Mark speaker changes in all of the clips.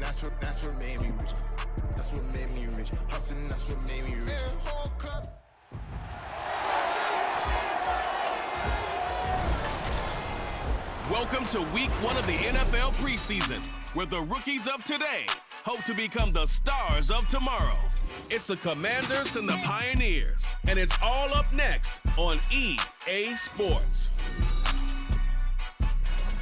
Speaker 1: that's what made me rich. That's what made me rich. Hustling, that's what made me rich.
Speaker 2: Welcome to week 1 of the NFL preseason, where the rookies of today hope to become the stars of tomorrow. It's the Commanders and the Pioneers, and it's all up next on EA Sports.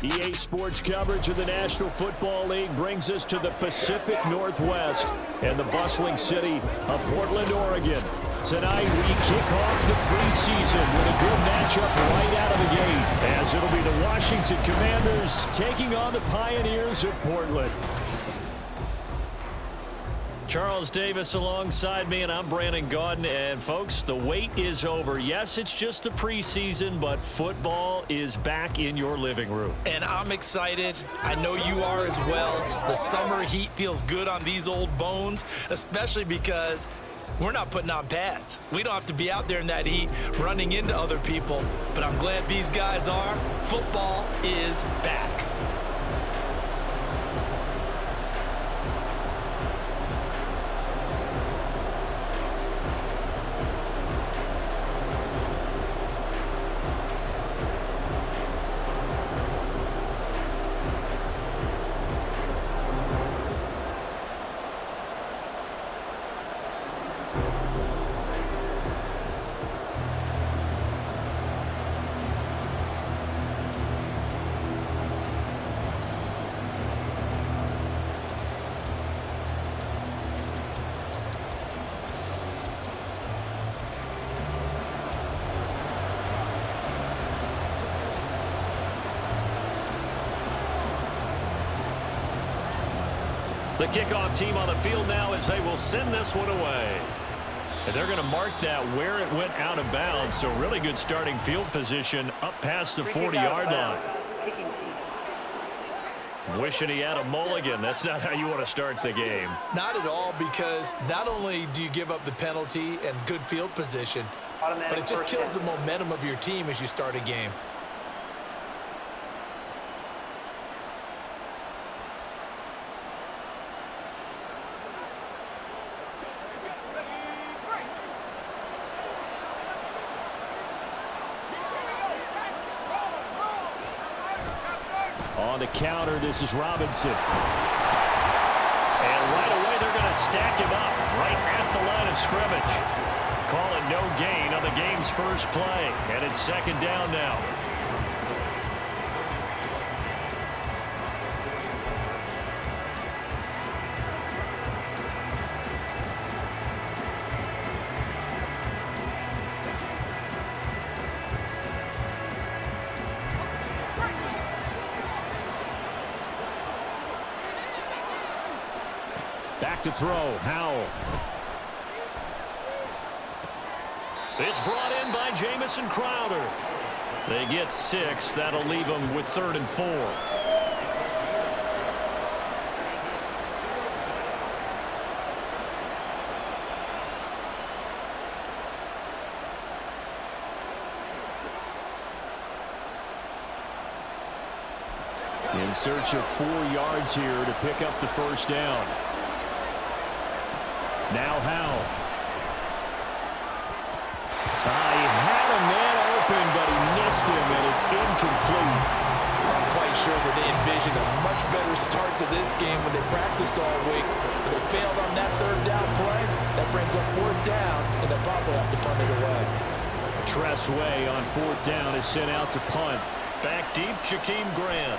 Speaker 3: EA Sports coverage of the National Football League brings us to the Pacific Northwest and the bustling city of Portland, Oregon. Tonight, we kick off the preseason with a good matchup right out of the gate, as it'll be the Washington Commanders taking on the Pioneers of Portland.
Speaker 4: Charles Davis alongside me, and I'm Brandon Gaudin. And folks, the wait is over. Yes, it's just the preseason, but football is back in your living room.
Speaker 5: And I'm excited. I know you are as well. The summer heat feels good on these old bones, especially because we're not putting on pads. We don't have to be out there in that heat running into other people, but I'm glad these guys are. Football is back.
Speaker 4: The kickoff team on the field now as they will send this one away. And they're going to mark that where it went out of bounds. So really good starting field position up past the 40-yard line. Wishing he had a mulligan. That's not how you want to start the game.
Speaker 5: Not at all, because not only do you give up the penalty and good field position, but it just kills the momentum of your team as you start a game.
Speaker 3: On the counter, this is Robinson. And right away, they're going to stack him up right at the line of scrimmage. Call it no gain on the game's first play. And it's second down now. Back to throw, Howell. It's brought in by Jamison Crowder. They get 6. That'll leave them with 3rd and 4. In search of 4 yards here to pick up the first down. Now Howell. He had a man open, but he missed him, and it's incomplete.
Speaker 5: I'm quite sure that they envisioned a much better start to this game when they practiced all week. But they failed on that 3rd down play. That brings up 4th down, and they'll probably have to punt it away.
Speaker 3: Tress Way on 4th down is sent out to punt.
Speaker 4: Back deep, Jakeem Grant.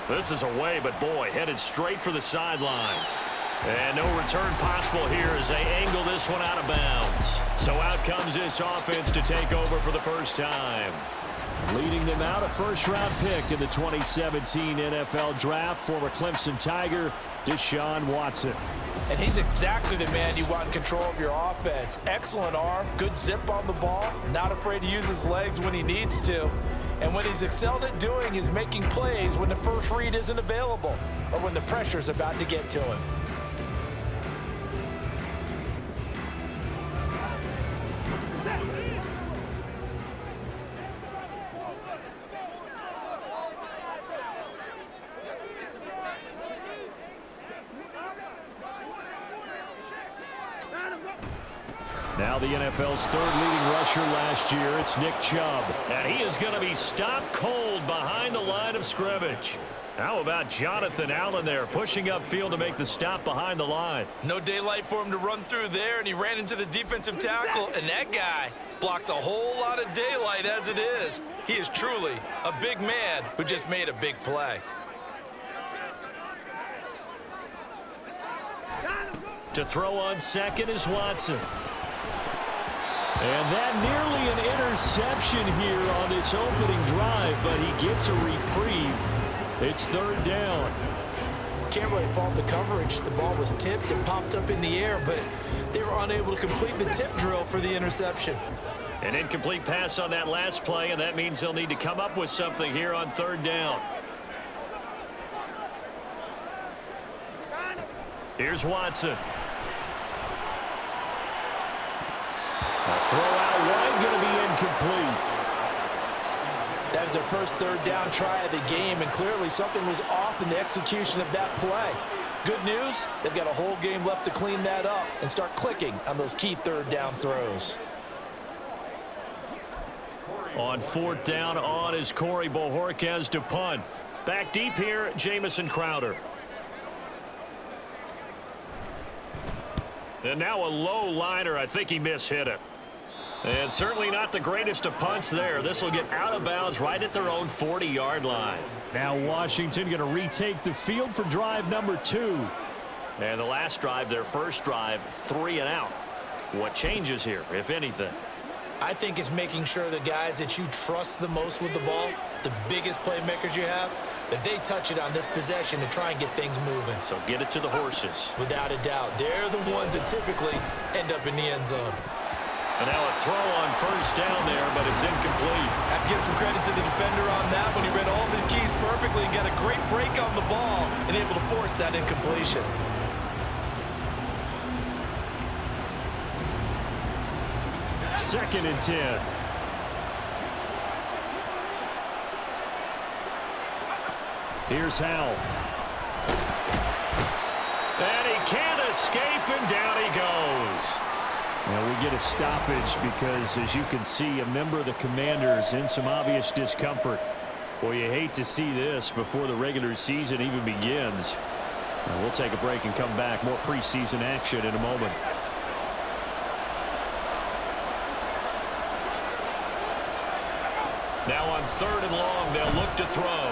Speaker 4: This is away, but boy, headed straight for the sidelines. And no return possible here as they angle this one out of bounds. So out comes this offense to take over for the first time.
Speaker 3: Leading them out, a first-round pick in the 2017 NFL Draft, former Clemson Tiger, Deshaun Watson.
Speaker 5: And he's exactly the man you want in control of your offense. Excellent arm, good zip on the ball, not afraid to use his legs when he needs to. And what he's excelled at doing is making plays when the first read isn't available or when the pressure's about to get to him.
Speaker 3: Now the NFL's third leading rusher last year, it's Nick Chubb. And he is going to be stopped cold behind the line of scrimmage. How about Jonathan Allen there, pushing upfield to make the stop behind the line?
Speaker 5: No daylight for him to run through there, and he ran into the defensive tackle, and that guy blocks a whole lot of daylight as it is. He is truly a big man who just made a big play.
Speaker 3: To throw on second is Watson. And that nearly an interception here on this opening drive, but he gets a reprieve. It's third down.
Speaker 5: Can't really fault the coverage. The ball was tipped and popped up in the air, but they were unable to complete the tip drill for the interception.
Speaker 3: An incomplete pass on that last play, and that means they'll need to come up with something here on third down. Here's Watson. A throw out wide, going to be incomplete.
Speaker 5: That was their first third down try of the game, and clearly something was off in the execution of that play. Good news, they've got a whole game left to clean that up and start clicking on those key third down throws.
Speaker 3: On fourth down, on is Corey Bojorquez to punt. Back deep here, Jamison Crowder. And now a low liner. I think he mishit it. And certainly not the greatest of punts there. This will get out of bounds right at their own 40-yard line. Now Washington going to retake the field for drive number 2. And the last drive, their first drive, 3 and out. What changes here, if anything?
Speaker 5: I think it's making sure the guys that you trust the most with the ball, the biggest playmakers you have, that they touch it on this possession to try and get things moving.
Speaker 3: So get it to the horses.
Speaker 5: Without a doubt. They're the ones that typically end up in the end zone.
Speaker 3: And now a throw on first down there, but it's incomplete.
Speaker 5: I have to give some credit to the defender on that one. He read all of his keys perfectly and got a great break on the ball and able to force that incompletion.
Speaker 3: Second and 10. Here's Howell. And he can't escape, and down he goes. Now we get a stoppage because, as you can see, a member of the Commanders in some obvious discomfort. Well, you hate to see this before the regular season even begins. Now we'll take a break and come back. More preseason action in a moment. Now on third and long, they'll look to throw.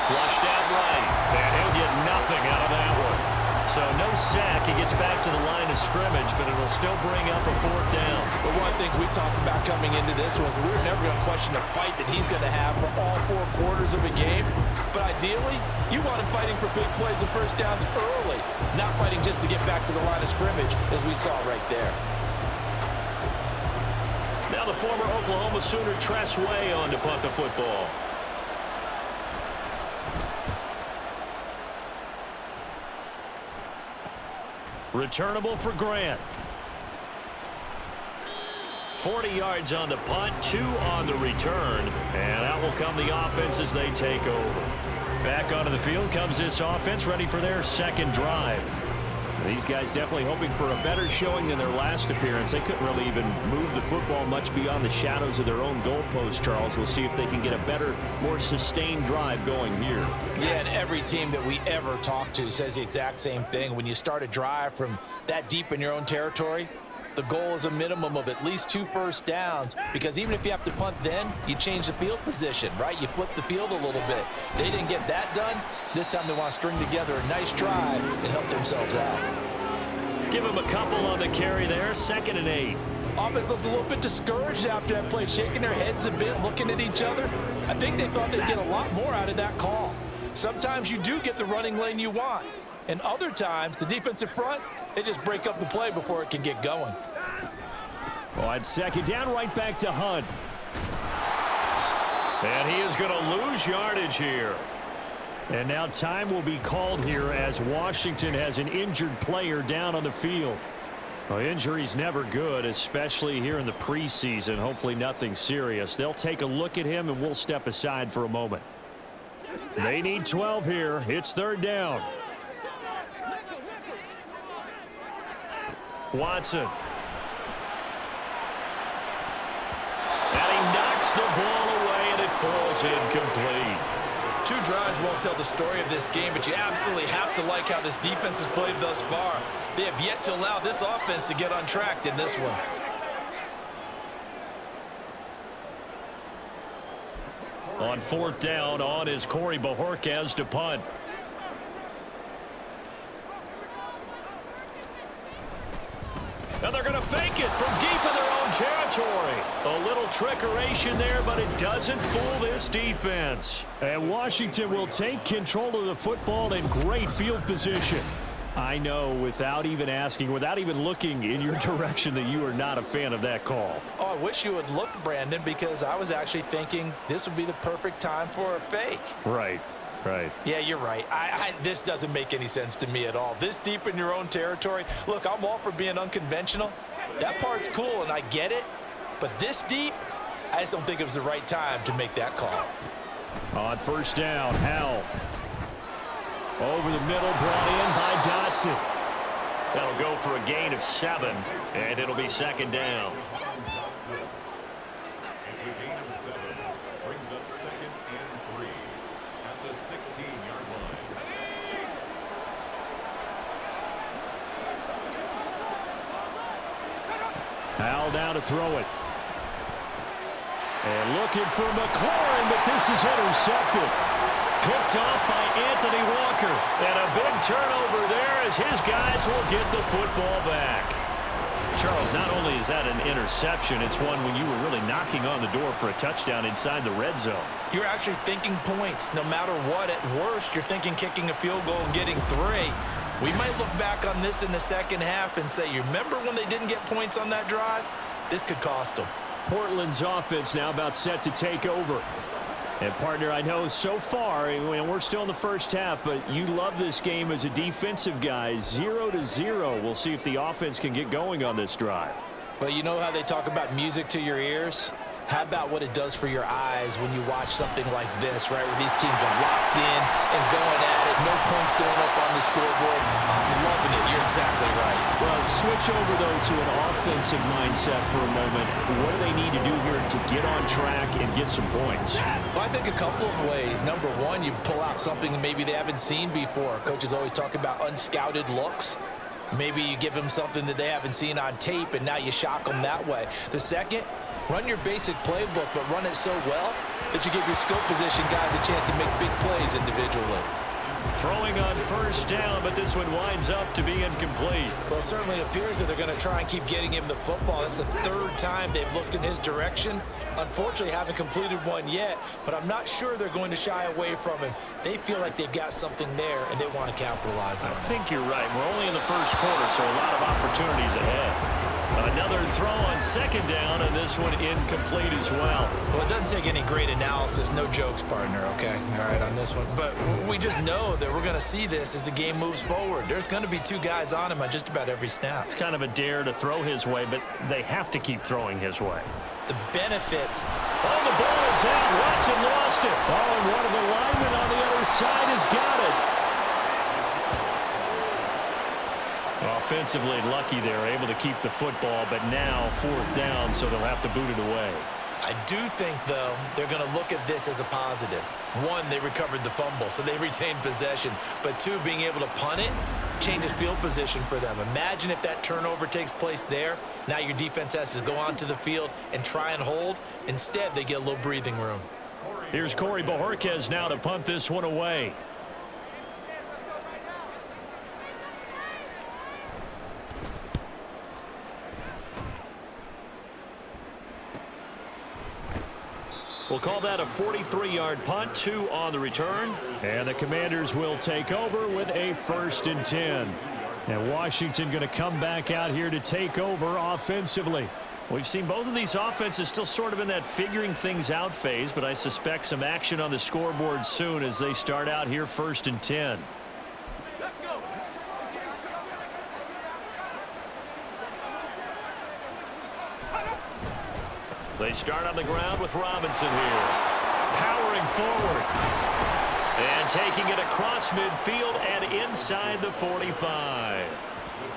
Speaker 3: Flushed out right, and he'll get nothing out of that one. So no sack. He gets back to the line of scrimmage, but it'll still bring up a fourth down.
Speaker 5: But one of the things we talked about coming into this was we were never going to question the fight that he's going to have for all 4 quarters of a game. But ideally, you want him fighting for big plays and first downs early, not fighting just to get back to the line of scrimmage, as we saw right there.
Speaker 3: Now the former Oklahoma Sooner Tress Way on to punt the football. Returnable for Grant. 40 yards on the punt, 2 on the return, and out will come the offense as they take over. Back onto the field comes this offense, ready for their second drive. These guys definitely hoping for a better showing than their last appearance. They couldn't really even move the football much beyond the shadows of their own goalpost, Charles. We'll see if they can get a better, more sustained drive going here.
Speaker 5: Yeah, and every team that we ever talk to says the exact same thing. When you start a drive from that deep in your own territory, the goal is a minimum of at least 2 first downs, because even if you have to punt then, you change the field position, right? You flip the field a little bit. They didn't get that done. This time they want to string together a nice drive and help themselves out.
Speaker 3: Give them a couple on the carry there, 2nd and 8.
Speaker 5: Offense looked a little bit discouraged after that play, shaking their heads a bit, looking at each other. I think they thought they'd get a lot more out of that call. Sometimes you do get the running lane you want, and other times the defensive front, they just break up the play before it can get going.
Speaker 3: On 2nd down, right back to Hunt. And he is going to lose yardage here. And now time will be called here as Washington has an injured player down on the field. Well, injury's never good, especially here in the preseason. Hopefully nothing serious. They'll take a look at him, and we'll step aside for a moment. They need 12 here. It's 3rd down.
Speaker 4: Watson. And he knocks the ball away, and it falls incomplete.
Speaker 5: 2 drives won't tell the story of this game, but you absolutely have to like how this defense has played thus far. They have yet to allow this offense to get on track in this one.
Speaker 4: On 4th down, on is Corey Bojorquez to punt. And they're going to fake it from deep in their own territory. A little trickeration there, but it doesn't fool this defense.
Speaker 3: And Washington will take control of the football in great field position. I know, without even asking, without even looking in your direction, that you are not a fan of that call.
Speaker 5: Oh, I wish you would look, Brandon, because I was actually thinking this would be the perfect time for a fake.
Speaker 3: Right. Right.
Speaker 5: Yeah, you're right. This doesn't make any sense to me at all. This deep in your own territory. Look, I'm all for being unconventional. That part's cool, and I get it. But this deep, I just don't think it was the right time to make that call.
Speaker 3: On 1st down, Howell. Over the middle, brought in by Dotson.
Speaker 4: That'll go for a gain of 7, and it'll be 2nd down.
Speaker 6: It's a gain of 7. Brings up 2nd and 3 at the 16-yard line.
Speaker 3: Howell down to throw it. And looking for McLaurin, but this is intercepted. Picked off by Anthony Walker.
Speaker 4: And a big turnover there as his guys will get the football back. Charles, not only is that an interception, it's one when you were really knocking on the door for a touchdown inside the red zone.
Speaker 5: You're actually thinking points. No matter what, at worst, you're thinking kicking a field goal and getting 3. We might look back on this in the second half and say, you remember when they didn't get points on that drive? This could cost them.
Speaker 3: Portland's offense now about set to take over. And, partner, I know so far, and we're still in the first half, but you love this game as a defensive guy. 0-0. We'll see if the offense can get going on this drive.
Speaker 5: Well, you know how they talk about music to your ears? How about what it does for your eyes when you watch something like this, right, where these teams are locked in and going at it, no points going up on the scoreboard. I'm loving it. You're exactly right.
Speaker 3: Well, switch over, though, to an offensive mindset for a moment. What do they need to do here to get on track and get some points?
Speaker 5: Well, I think a couple of ways. Number one, you pull out something maybe they haven't seen before. Coaches always talk about unscouted looks. Maybe you give them something that they haven't seen on tape, and now you shock them that way. The second, run your basic playbook, but run it so well that you give your skill position guys a chance to make big plays individually.
Speaker 4: Throwing on 1st down, but this one winds up to be incomplete.
Speaker 5: Well, it certainly appears that they're going to try and keep getting him the football. That's the 3rd time they've looked in his direction. Unfortunately, haven't completed one yet, but I'm not sure they're going to shy away from him. They feel like they've got something there, and they want to capitalize on it.
Speaker 4: I think you're right. We're only in the 1st quarter, so a lot of opportunities ahead. Another throw on 2nd down, and this one incomplete as well.
Speaker 5: Well, it doesn't take any great analysis. No jokes, partner, okay? All right, on this one. But we just know that we're going to see this as the game moves forward. There's going to be 2 guys on him on just about every snap.
Speaker 4: It's kind of a dare to throw his way, but they have to keep throwing his way.
Speaker 5: The benefits.
Speaker 4: Oh, the ball is out. Watson lost it.
Speaker 3: Oh, and one of the linemen on the other side has got it.
Speaker 4: Offensively lucky they're able to keep the football, but now 4th down, so they'll have to boot it away.
Speaker 5: I do think, though, they're going to look at this as a positive. 1, they recovered the fumble, so they retained possession. But 2, being able to punt it changes field position for them. Imagine if that turnover takes place there. Now your defense has to go onto the field and try and hold. Instead, they get a little breathing room.
Speaker 4: Here's Corey Bojorquez now to punt this one away. We'll call that a 43-yard punt, 2 on the return.
Speaker 3: And the Commanders will take over with a 1st and 10. And Washington going to come back out here to take over offensively.
Speaker 4: We've seen both of these offenses still sort of in that figuring things out phase, but I suspect some action on the scoreboard soon as they start out here 1st and 10. They start on the ground with Robinson here. Powering forward.
Speaker 3: And taking it across midfield and inside the 45.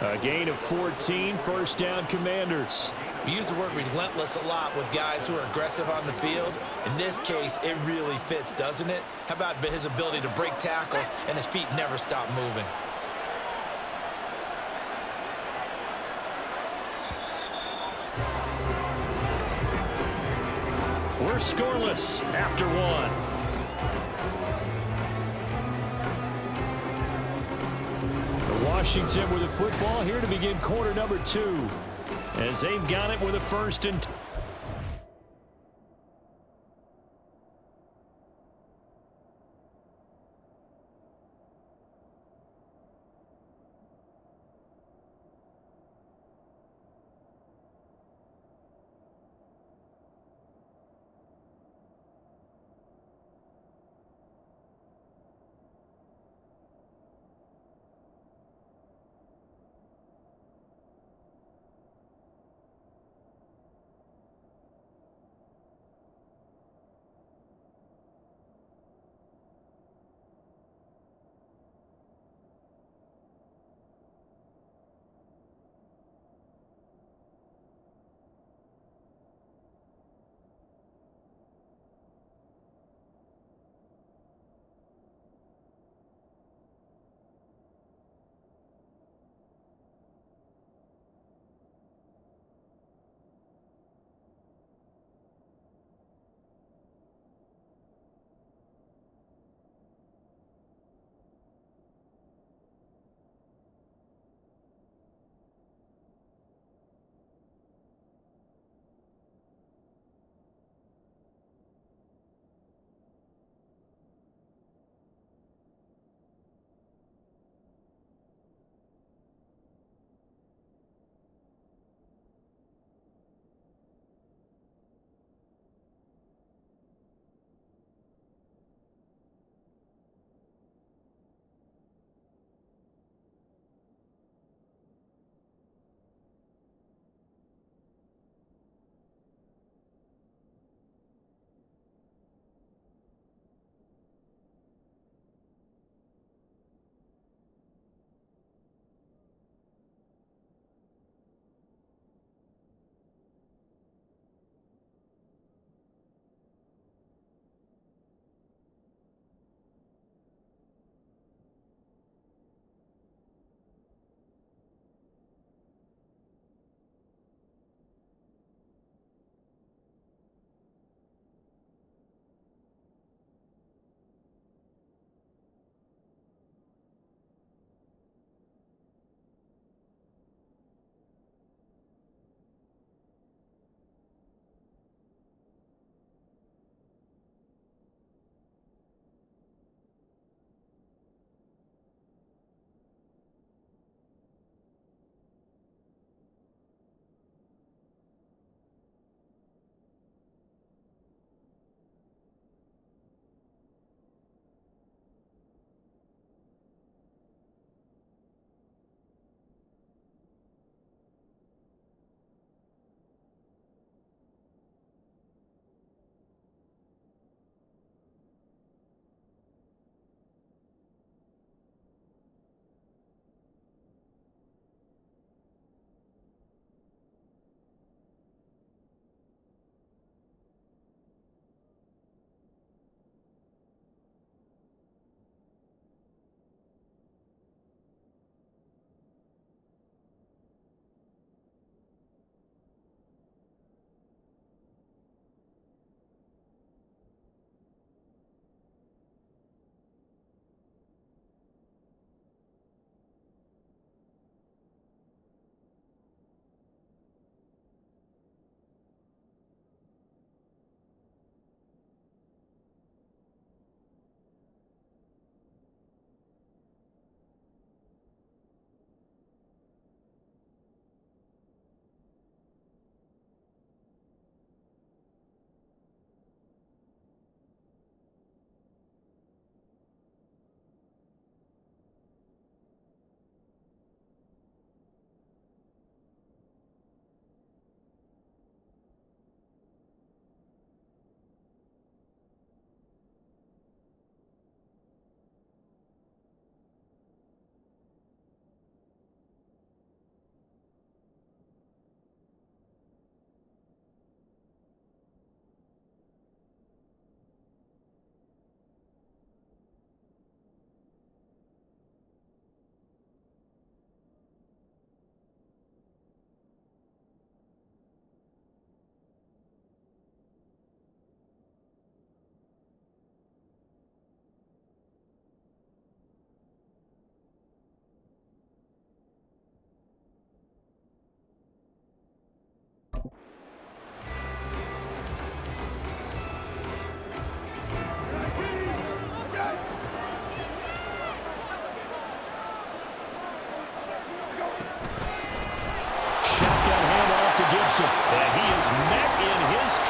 Speaker 3: A gain of 14, first down Commanders.
Speaker 5: We use the word relentless a lot with guys who are aggressive on the field. In this case, it really fits, doesn't it? How about his ability to break tackles and his feet never stop moving?
Speaker 3: We're scoreless after one. Washington with the football here to begin quarter number 2. As they've got it with a 1st and 10.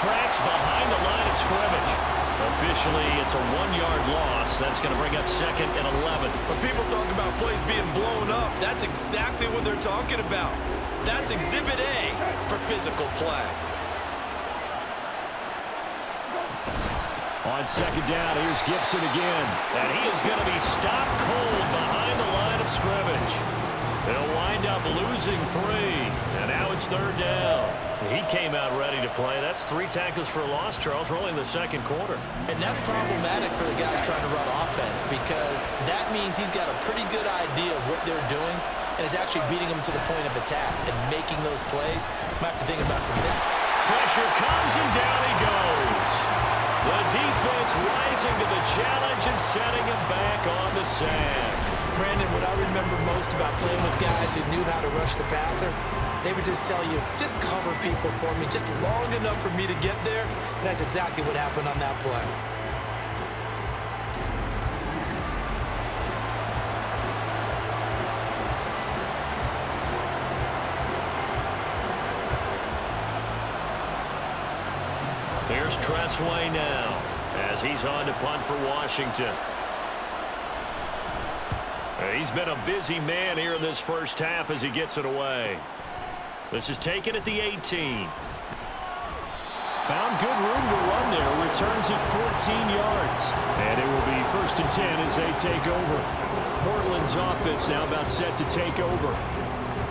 Speaker 4: tracks behind the line of scrimmage. Officially, it's a 1-yard loss. That's going to bring up 2nd and 11.
Speaker 5: When people talk about plays being blown up, that's exactly what they're talking about. That's Exhibit A for physical play.
Speaker 3: On 2nd down, here's Gibson again.
Speaker 4: And he is going to be stopped cold behind the line of scrimmage. They'll wind up losing 3. And now it's 3rd down. He came out ready to play. That's 3 tackles for a loss, Charles. We're only in the 2nd quarter.
Speaker 5: And that's problematic for the guys trying to run offense because that means he's got a pretty good idea of what they're doing and is actually beating them to the point of attack and making those plays. Might have to think about some miss.
Speaker 4: Pressure comes and down he goes. The defense rising to the challenge and setting him back on the sand.
Speaker 5: Brandon, what I remember most about playing with guys who knew how to rush the passer, they would just tell you, just cover people for me just long enough for me to get there. And that's exactly what happened on that play.
Speaker 4: Here's Tressway now as he's on to punt for Washington. He's been a busy man here in this first half as he gets it away. This is taken at the 18.
Speaker 3: Found good room to run there. Returns it 14 yards. And it will be 1st and 10 as they take over. Portland's offense now about set to take over.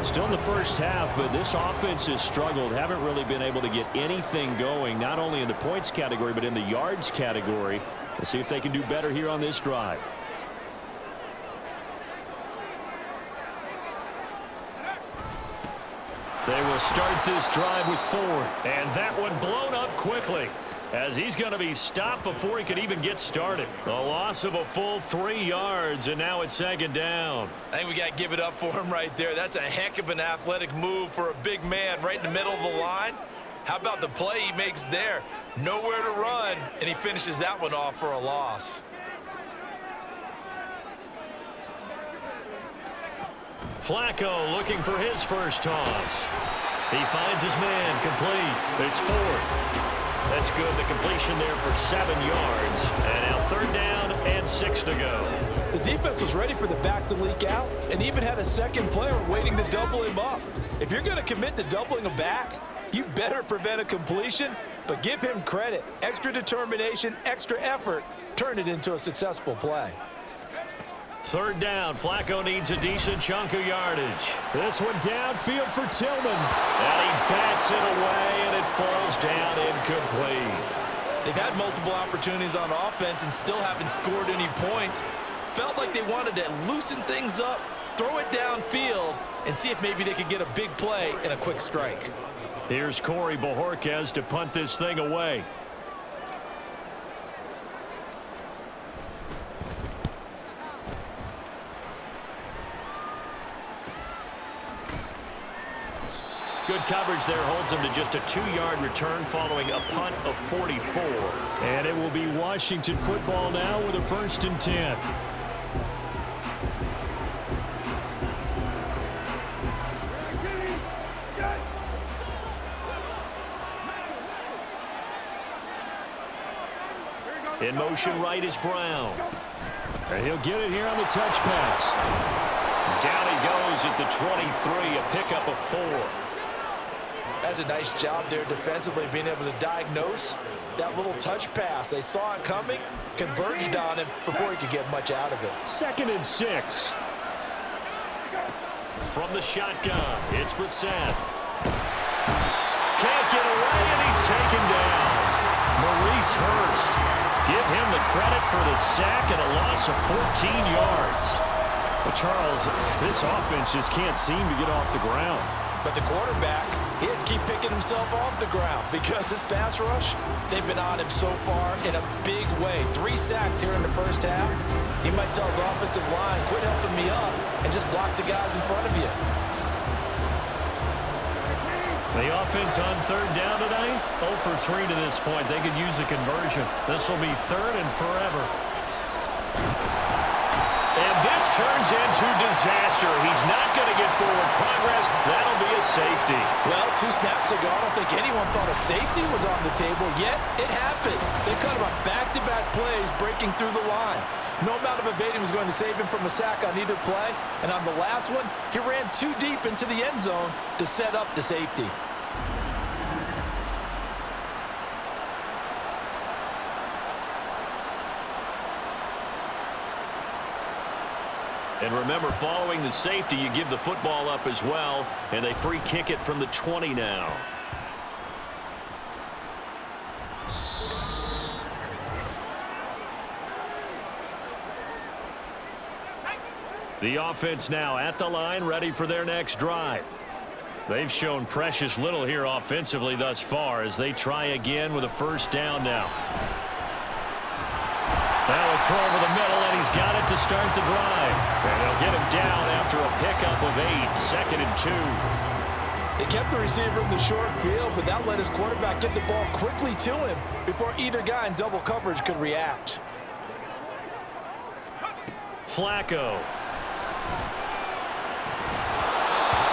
Speaker 3: Still in the first half, but this offense has struggled. Haven't really been able to get anything going, not only in the points category, but in the yards category. Let's see if they can do better here on this drive.
Speaker 4: They will start this drive with Ford. And that one blown up quickly as he's going to be stopped before he could even get started. A loss of a full 3 yards, and now it's 2nd down.
Speaker 5: I think we got to give it up for him right there. That's a heck of an athletic move for a big man right in the middle of the line. How about the play he makes there? Nowhere to run, and he finishes that one off for a loss.
Speaker 4: Flacco looking for his first toss. He finds his man complete. It's Ford. That's good. The completion there for 7 yards. And now 3rd down and 6 to go.
Speaker 7: The defense was ready for the back to leak out and even had a second player waiting to double him up. If you're going to commit to doubling a back, you better prevent a completion, but give him credit. Extra determination, extra effort, turn it into a successful play.
Speaker 4: 3rd down. Flacco needs a decent chunk of yardage.
Speaker 3: This one downfield for Tillman.
Speaker 4: And he bats it away, and it falls down incomplete.
Speaker 5: They've had multiple opportunities on offense and still haven't scored any points. Felt like they wanted to loosen things up, throw it downfield, and see if maybe they could get a big play and a quick strike.
Speaker 4: Here's Corey Bojorquez to punt this thing away. Good coverage there holds him to just a 2-yard return following a punt of 44.
Speaker 3: And it will be Washington football now with a 1st and 10.
Speaker 4: In motion right is Brown.
Speaker 3: And he'll get it here on the touch pass.
Speaker 4: Down he goes at the 23, a pickup of 4.
Speaker 7: That's a nice job there defensively, being able to diagnose that little touch pass. They saw it coming, converged on him before he could get much out of it.
Speaker 3: 2nd and 6.
Speaker 4: From the shotgun, it's Brissett. Can't get away, and he's taken down. Maurice Hurst. Give him the credit for the sack and a loss of 14 yards.
Speaker 3: But Charles, this offense just can't seem to get off the ground.
Speaker 7: But the quarterback, he has to keep picking himself off the ground because this pass rush, they've been on him so far in a big way. 3 sacks here in the first half. He might tell his offensive line, quit helping me up and just block the guys in front of you.
Speaker 4: The offense on 3rd down today, 0 for 3 to this point. They could use a conversion. This will be 3rd and forever. And this turns into disaster. He's not going to get forward progress. That'll be a safety.
Speaker 7: Well, 2 snaps ago, I don't think anyone thought a safety was on the table, yet it happened. They cut him on back-to-back plays, breaking through the line. No amount of evading was going to save him from a sack on either play, and on the last one, he ran too deep into the end zone to set up the safety.
Speaker 4: And remember, following the safety, you give the football up as well, and they free kick it from the 20 now. The offense now at the line, ready for their next drive. They've shown precious little here offensively thus far as they try again with a first down now. Now a throw over the middle, and he's got it to start the drive. And they'll get him down after a pickup of 8, 2nd and 2.
Speaker 7: They kept the receiver in the short field, but that let his quarterback get the ball quickly to him before either guy in double coverage could react.
Speaker 4: Flacco.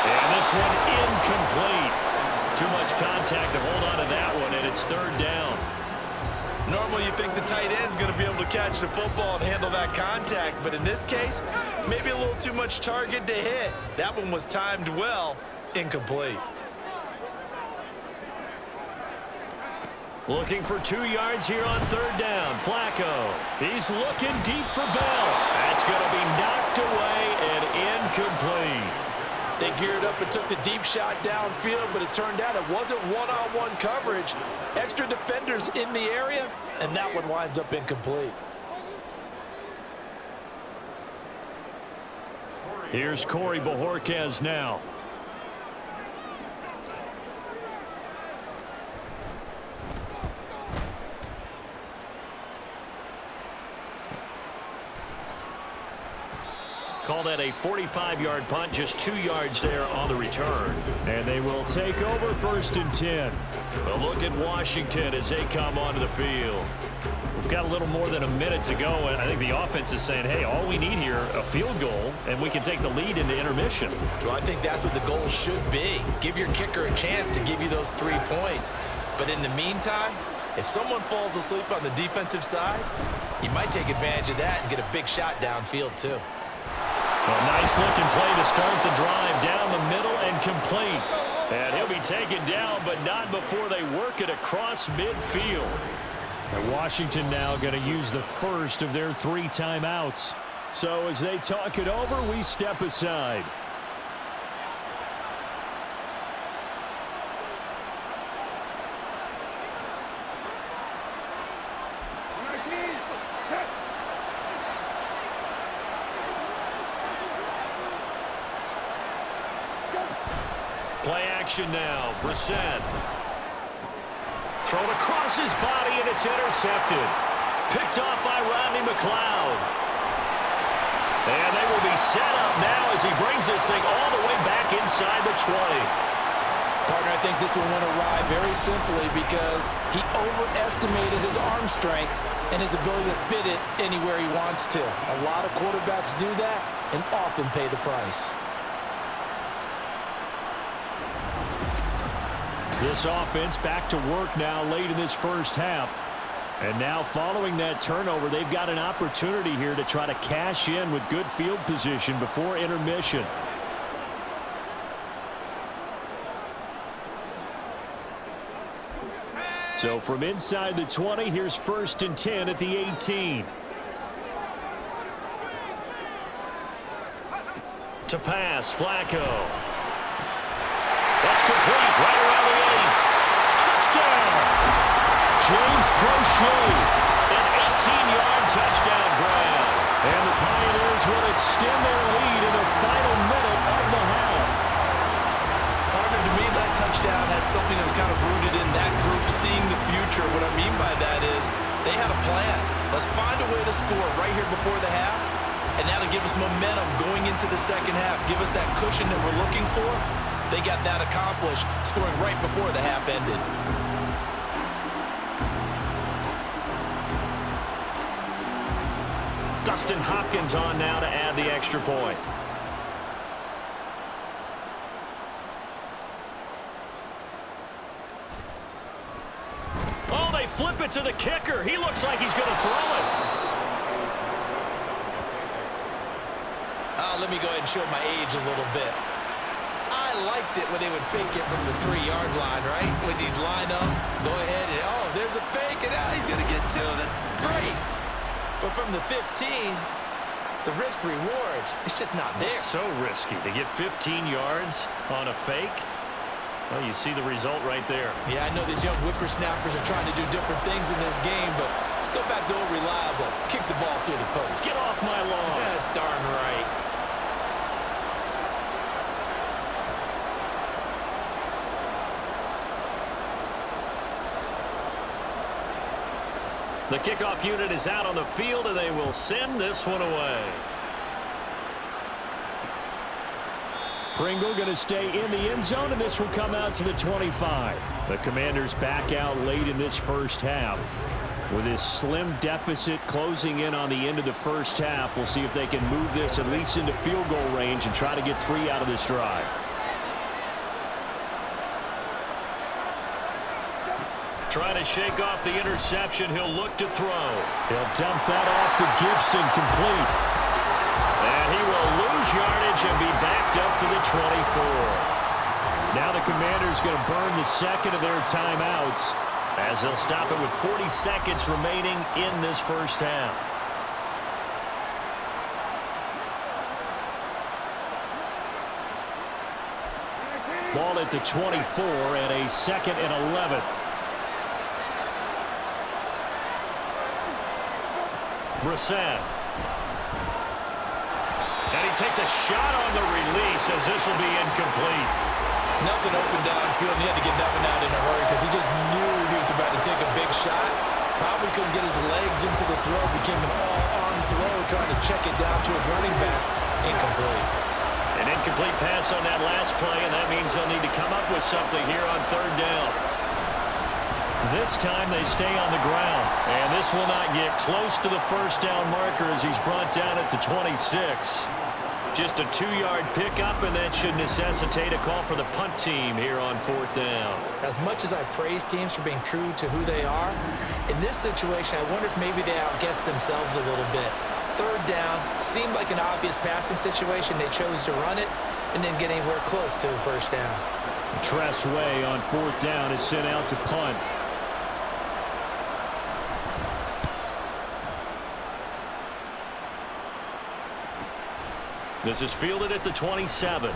Speaker 4: And this one incomplete. Too much contact to hold on to that one, and it's 3rd down.
Speaker 5: Normally you think the tight end's going to be able to catch the football and handle that contact, but in this case, maybe a little too much target to hit. That one was timed well, incomplete.
Speaker 4: Looking for 2 yards here on 3rd down. Flacco. He's looking deep for Bell. That's going to be knocked away and incomplete.
Speaker 7: They geared up and took the deep shot downfield, but it turned out it wasn't one-on-one coverage. Extra defenders in the area, and that one winds up incomplete.
Speaker 4: Here's Corey Bojorquez now. Call that a 45-yard punt, just 2 yards there on the return.
Speaker 3: And they will take over 1st and 10.
Speaker 4: A look at Washington as they come onto the field. We've got a little more than a minute to go, and I think the offense is saying, hey, all we need here, a field goal, and we can take the lead into intermission.
Speaker 5: Well, I think that's what the goal should be. Give your kicker a chance to give you those 3 points. But in the meantime, if someone falls asleep on the defensive side, you might take advantage of that and get a big shot downfield too.
Speaker 4: A nice-looking play to start the drive down the middle and complete. And he'll be taken down, but not before they work it across midfield.
Speaker 3: And Washington now going to use the first of their 3 timeouts. So as they talk it over, we step aside.
Speaker 4: Play action now. Brissett. Thrown across his body, and it's intercepted. Picked off by Rodney McLeod. And they will be set up now as he brings this thing all the way back inside the 20.
Speaker 7: Partner, I think this one went awry very simply because he overestimated his arm strength and his ability to fit it anywhere he wants to. A lot of quarterbacks do that and often pay the price.
Speaker 3: This offense back to work now late in this first half. And now following that turnover, they've got an opportunity here to try to cash in with good field position before intermission. So from inside the 20, here's 1st and 10 at the 18.
Speaker 4: To pass, Flacco. That's complete, right around the 8. Touchdown! James Prochet, an 18-yard touchdown grab.
Speaker 3: And the Pioneers will extend their lead in the final minute of the half.
Speaker 5: Partner, to me, that touchdown had something that was kind of rooted in that group seeing the future. What I mean by that is they had a plan. Let's find a way to score right here before the half, and that'll give us momentum going into the second half. Give us that cushion that we're looking for. They got that accomplished, scoring right before the half ended.
Speaker 4: Dustin Hopkins on now to add the extra point. Oh, they flip it to the kicker. He looks like he's going to throw it.
Speaker 5: Let me go ahead and show my age a little bit. I liked it when they would fake it from the 3-yard line, right? When you'd line up, go ahead and, oh, there's a fake, and now he's going to get 2. That's great. But from the 15, the risk-reward, it's just not there.
Speaker 4: It's so risky to get 15 yards on a fake. Well, you see the result right there.
Speaker 5: Yeah, I know these young whippersnappers are trying to do different things in this game, but let's go back to old reliable. Kick the ball through the post.
Speaker 4: Get off my lawn.
Speaker 5: That's darn right.
Speaker 4: The kickoff unit is out on the field, and they will send this one away.
Speaker 3: Pringle going to stay in the end zone, and this will come out to the 25. The Commanders back out late in this first half. With this slim deficit closing in on the end of the first half, we'll see if they can move this at least into field goal range and try to get 3 out of this drive.
Speaker 4: Trying to shake off the interception. He'll look to throw.
Speaker 3: He'll dump that off to Gibson, complete.
Speaker 4: And he will lose yardage and be backed up to the 24.
Speaker 3: Now the Commanders going to burn the second of their timeouts,
Speaker 4: as they'll stop it with 40 seconds remaining in this first half.
Speaker 3: Ball at the 24 and a 2nd and 11.
Speaker 4: Brissett. And he takes a shot on the release as this will be incomplete.
Speaker 5: Nothing open downfield, and he had to get that one out in a hurry because he just knew he was about to take a big shot. Probably couldn't get his legs into the throw. Became an all-arm throw, trying to check it down to his running back. Incomplete.
Speaker 4: An incomplete pass on that last play, and that means they'll need to come up with something here on 3rd down. This time they stay on the ground, and this will not get close to the first down marker as he's brought down at the 26. Just a 2-yard pickup, and that should necessitate a call for the punt team here on 4th down.
Speaker 5: As much as I praise teams for being true to who they are, in this situation, I wonder if maybe they outguessed themselves a little bit. 3rd down seemed like an obvious passing situation. They chose to run it and didn't get anywhere close to the first down.
Speaker 3: Tress Way on 4th down is sent out to punt.
Speaker 4: This is fielded at the 27.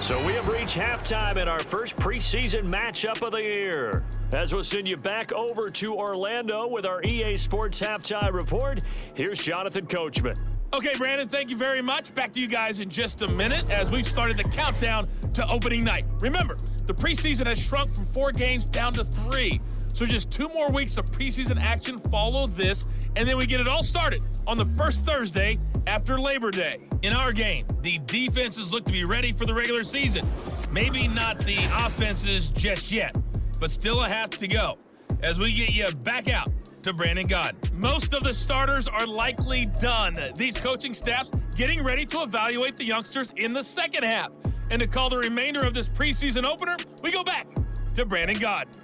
Speaker 4: So we have reached halftime in our first preseason matchup of the year. As we'll send you back over to Orlando with our EA Sports Halftime Report, here's Jonathan Coachman.
Speaker 2: Okay, Brandon, thank you very much. Back to you guys in just a minute as we've started the countdown to opening night. Remember, the preseason has shrunk from 4 games down to 3. So just 2 more weeks of preseason action follow this, and then we get it all started on the first Thursday after Labor Day. In our game, the defenses look to be ready for the regular season. Maybe not the offenses just yet, but still a half to go as we get you back out to Brandon Gaudin. Most of the starters are likely done. These coaching staffs getting ready to evaluate the youngsters in the second half. And to call the remainder of this preseason opener, we go back to Brandon Gaudin.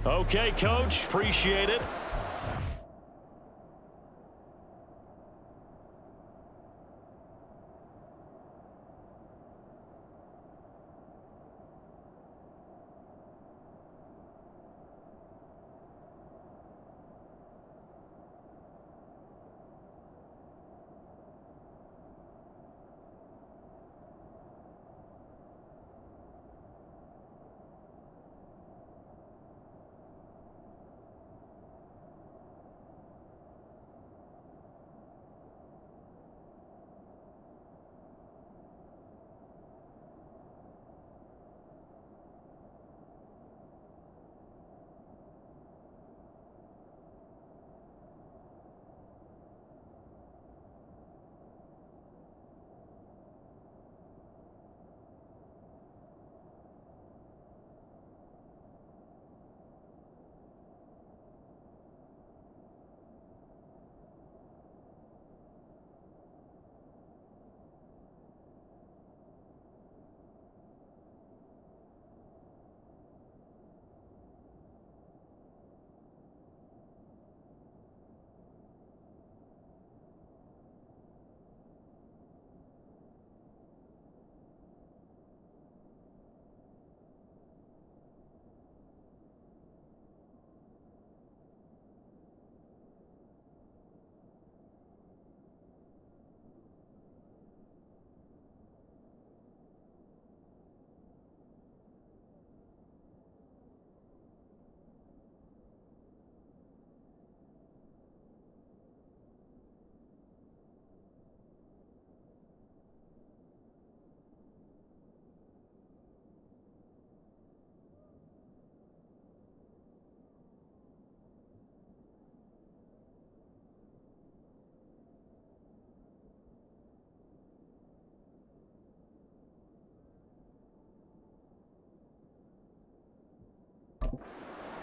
Speaker 4: Okay, Coach, appreciate it.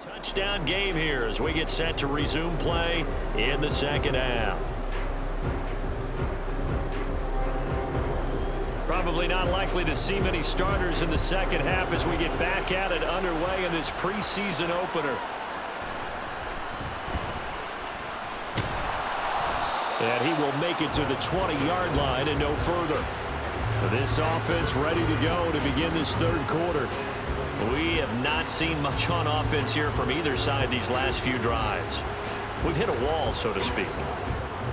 Speaker 4: Touchdown game here as we get set to resume play in the second half. Probably not likely to see many starters in the second half as we get back at it underway in this preseason opener. And he will make it to the 20-yard line and no further. This offense ready to go to begin this third quarter. We have not seen much on offense here from either side these last few drives. We've hit a wall, so to speak.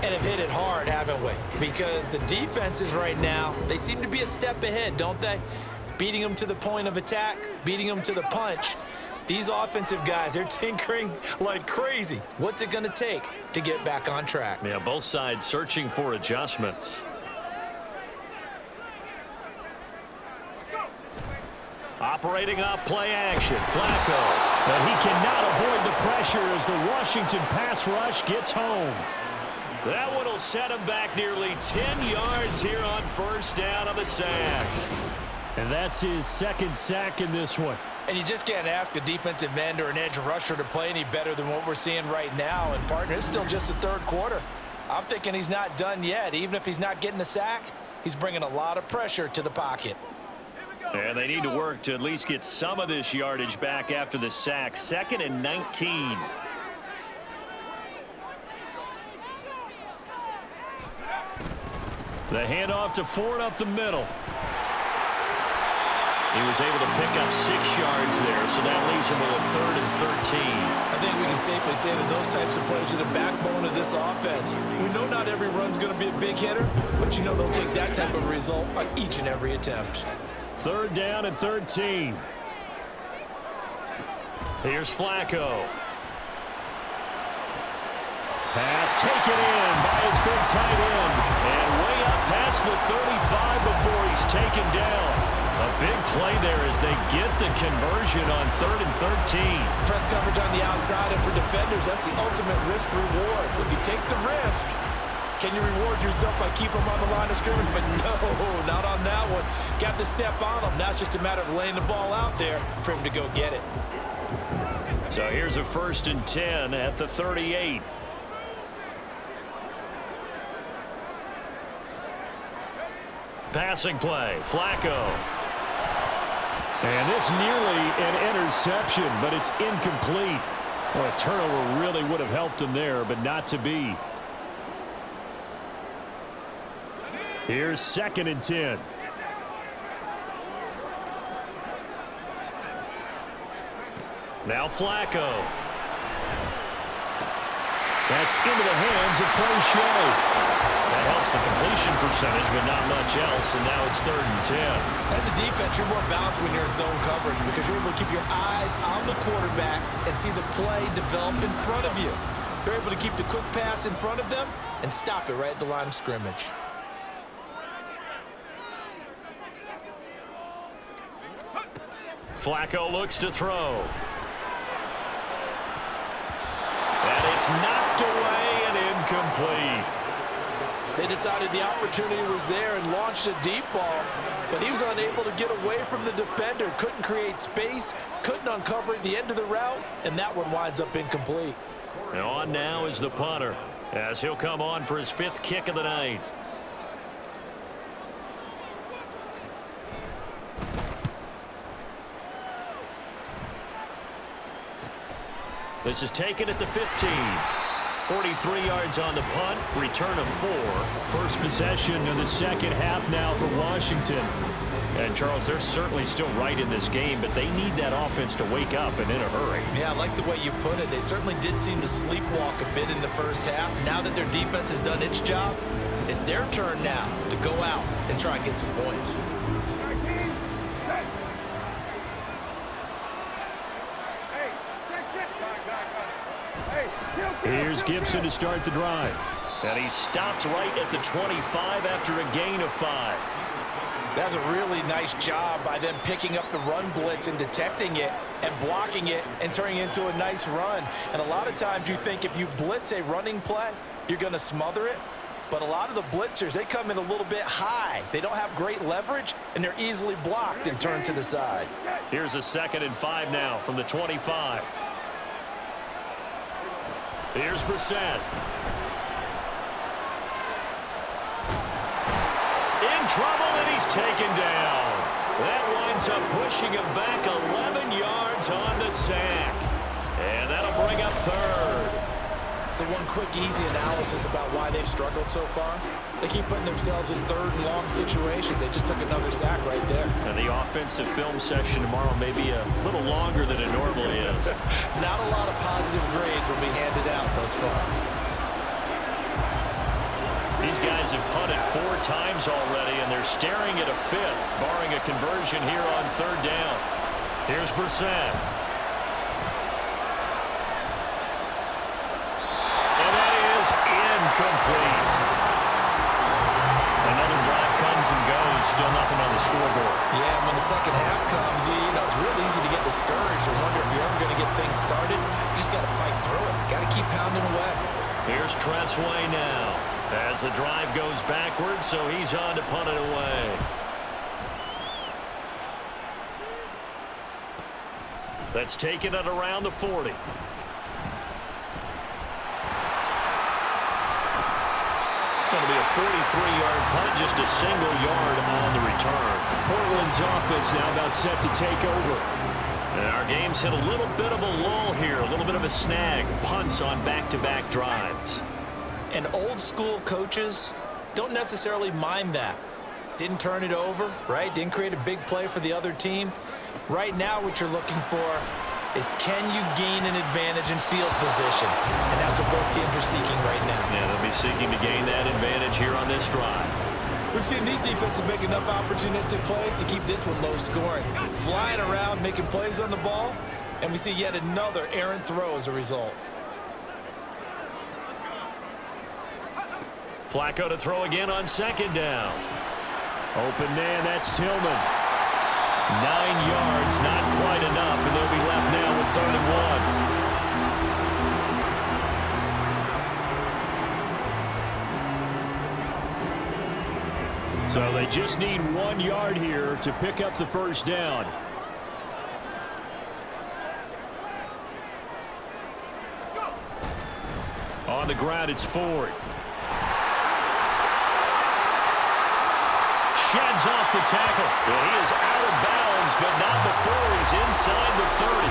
Speaker 5: And have hit it hard, haven't we? Because the defenses right now, they seem to be a step ahead, don't they? Beating them to the point of attack, beating them to the punch. These offensive guys, they're tinkering like crazy. What's it going to take to get back on track?
Speaker 4: Yeah, both sides searching for adjustments. Operating off play action, Flacco. But he cannot avoid the pressure as the Washington pass rush gets home. That one will set him back nearly 10 yards here on first down on the sack.
Speaker 3: And that's his second sack in this one.
Speaker 7: And you just can't ask a defensive end or an edge rusher to play any better than what we're seeing right now. And, partner, it's still just the third quarter. I'm thinking he's not done yet. Even if he's not getting a sack, he's bringing a lot of pressure to the pocket.
Speaker 4: And they need to work to at least get some of this yardage back after the sack. 2nd and 19. The handoff to Ford up the middle. He was able to pick up 6 yards there, so that leaves him with a 3rd and 13.
Speaker 5: I think we can safely say that those types of plays are the backbone of this offense. We know not every run's going to be a big hitter, but you know they'll take that type of result on each and every attempt.
Speaker 3: 3rd down and 13.
Speaker 4: Here's Flacco.
Speaker 3: Pass taken in by his big tight end.
Speaker 4: And way up past the 35 before he's taken down. A big play there as they get the conversion on 3rd and 13.
Speaker 5: Press coverage on the outside, and for defenders, that's the ultimate risk-reward. If you take the risk, can you reward yourself by keeping them on the line of scrimmage? But no, not on that one. Got the step on him. Now it's just a matter of laying the ball out there for him to go get it.
Speaker 4: So here's a 1st and 10 at the 38. Passing play, Flacco.
Speaker 3: And this nearly an interception, but it's incomplete. Well, a turnover really would have helped him there, but not to be. Here's 2nd and 10.
Speaker 4: Now Flacco.
Speaker 3: That's into the hands of Preseason.
Speaker 4: That helps the completion percentage, but not much else, and now it's 3rd and 10.
Speaker 5: As a defense, you're more balanced when you're in zone coverage because you're able to keep your eyes on the quarterback and see the play develop in front of you. You're able to keep the quick pass in front of them and stop it right at the line of scrimmage.
Speaker 4: Flacco looks to throw. And it's knocked away and incomplete.
Speaker 7: They decided the opportunity was there and launched a deep ball, but he was unable to get away from the defender. Couldn't create space, couldn't uncover the end of the route, and that one winds up incomplete.
Speaker 4: And on now is the punter, as he'll come on for his 5th kick of the night. This is taken at the 15. 43 yards on the punt, return of 4.
Speaker 3: First possession of the second half now for Washington.
Speaker 4: And, Charles, they're certainly still right in this game, but they need that offense to wake up and in a hurry.
Speaker 5: Yeah, I like the way you put it. They certainly did seem to sleepwalk a bit in the first half. Now that their defense has done its job, it's their turn now to go out and try and get some points.
Speaker 3: Here's Gibson to start the drive.
Speaker 4: And he stopped right at the 25 after a gain of 5.
Speaker 7: That's a really nice job by them picking up the run blitz and detecting it and blocking it and turning it into a nice run. And a lot of times you think if you blitz a running play, you're going to smother it. But a lot of the blitzers, they come in a little bit high. They don't have great leverage, and they're easily blocked and turned to the side.
Speaker 4: Here's a 2nd and 5 now from the 25. Here's Brissett. In trouble, and he's taken down. That winds up pushing him back 11 yards on the sack. And that'll bring up third.
Speaker 5: So one quick, easy analysis about why they've struggled so far. They keep putting themselves in third and long situations. They just took another sack right there.
Speaker 4: And the offensive film session tomorrow may be a little longer than it normally is.
Speaker 5: Not a lot of positive grades will be handed out thus far.
Speaker 4: These guys have punted 4 times already, and they're staring at a 5th, barring a conversion here on third down. Here's Brissett. And that is incomplete. Another drive comes and goes, still nothing on the scoreboard.
Speaker 5: Yeah, and when the second half comes, you know, it's real easy to get discouraged and wonder if you're ever going to get things started. You just got to fight through it. Got to keep pounding away.
Speaker 4: Here's Tressway now. As the drive goes backwards, so he's on to punt it away. That's taken it around the 40. Going to be a 43-yard punt, just a single yard on the return.
Speaker 3: Portland's offense now about set to take over.
Speaker 4: And our game's hit a little bit of a lull here, a little bit of a snag. Punts on back-to-back drives.
Speaker 5: And old school coaches don't necessarily mind that. Didn't turn it over, right? Didn't create a big play for the other team. Right now what you're looking for is, can you gain an advantage in field position? And that's what both teams are seeking right now.
Speaker 4: Yeah, they'll be seeking to gain that advantage here on this drive.
Speaker 5: We've seen these defenses make enough opportunistic plays to keep this one low scoring. Flying around, making plays on the ball, and we see yet another errant throw as a result.
Speaker 4: Flacco to throw again on second down.
Speaker 3: Open man, that's Tillman.
Speaker 4: 9 yards, not quite enough, and they'll be left now with 3rd and 1.
Speaker 3: So they just need 1 yard here to pick up the first down.
Speaker 4: On the ground, it's Ford. Sheds off the tackle. Well, he is out of bounds, but not before he's inside the 30.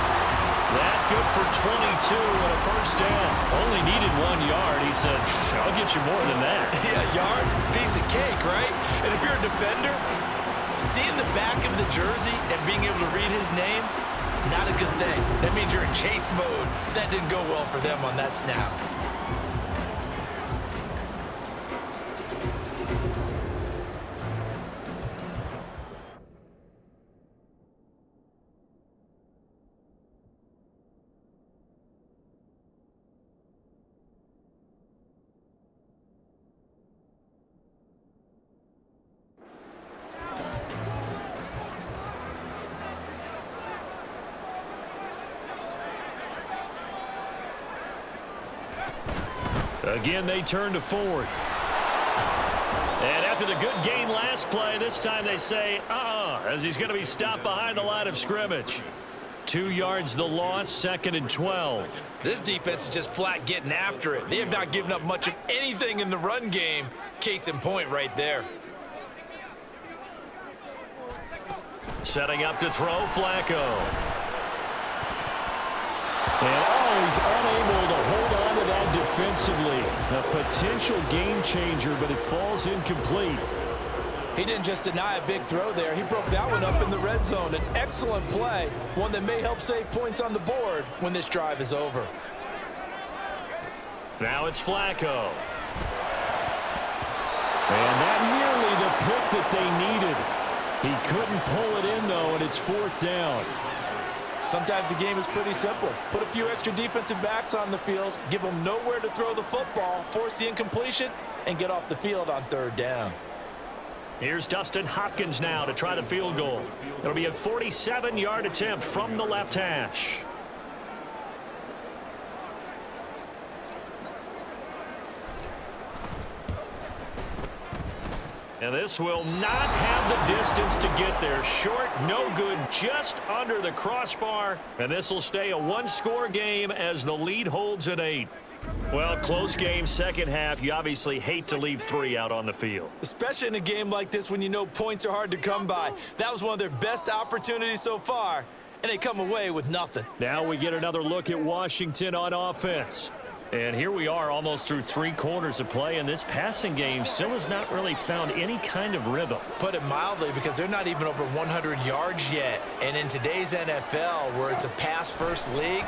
Speaker 4: That good for 22 and a first down. Only needed 1 yard. He said, I'll get you more than that.
Speaker 5: Yeah, yard, piece of cake, right? And if you're a defender, seeing the back of the jersey and being able to read his name, not a good thing. That means you're in chase mode. That didn't go well for them on that snap.
Speaker 4: Again, they turn to Ford. And after the good gain last play, this time they say, as he's going to be stopped behind the line of scrimmage. 2 yards the loss, 2nd and 12.
Speaker 5: This defense is just flat getting after it. They have not given up much of anything in the run game. Case in point right there.
Speaker 4: Setting up to throw, Flacco.
Speaker 3: And he's unable to hold on to that defensively. A potential game changer, but it falls incomplete.
Speaker 7: He didn't just deny a big throw there. He broke that one up in the red zone. An excellent play, one that may help save points on the board when this drive is over.
Speaker 4: Now it's Flacco.
Speaker 3: And that nearly the pick that they needed. He couldn't pull it in, though, and it's 4th down.
Speaker 7: Sometimes the game is pretty simple. Put a few extra defensive backs on the field, give them nowhere to throw the football, force the incompletion, and get off the field on 3rd down.
Speaker 4: Here's Dustin Hopkins now to try the field goal. It'll be a 47-yard attempt from the left hash. And this will not have the distance to get there. Short, no good, just under the crossbar. And this will stay a 1-score game as the lead holds at 8. Well, close game, second half. You obviously hate to leave 3 out on the field.
Speaker 5: Especially in a game like this when you know points are hard to come by. That was one of their best opportunities so far, and they come away with nothing.
Speaker 3: Now we get another look at Washington on offense.
Speaker 4: And here we are almost through 3 quarters of play, and this passing game still has not really found any kind of rhythm.
Speaker 5: Put it mildly, because they're not even over 100 yards yet. And in today's NFL, where it's a pass-first league,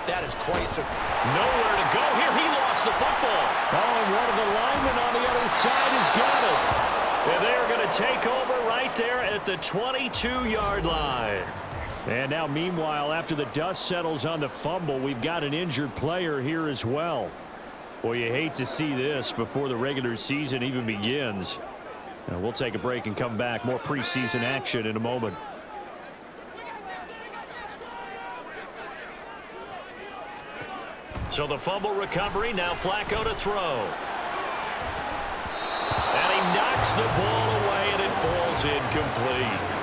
Speaker 5: that is quite
Speaker 4: nowhere to go here. He lost the football.
Speaker 3: Oh, and one of the linemen on the other side has got it.
Speaker 4: And they're going to take over right there at the 22-yard line.
Speaker 3: And now, meanwhile, after the dust settles on the fumble, we've got an injured player here as well. Well, you hate to see this before the regular season even begins. Now, we'll take a break and come back. More preseason action in a moment.
Speaker 4: So the fumble recovery, now Flacco to throw. And he knocks the ball away, and it falls incomplete.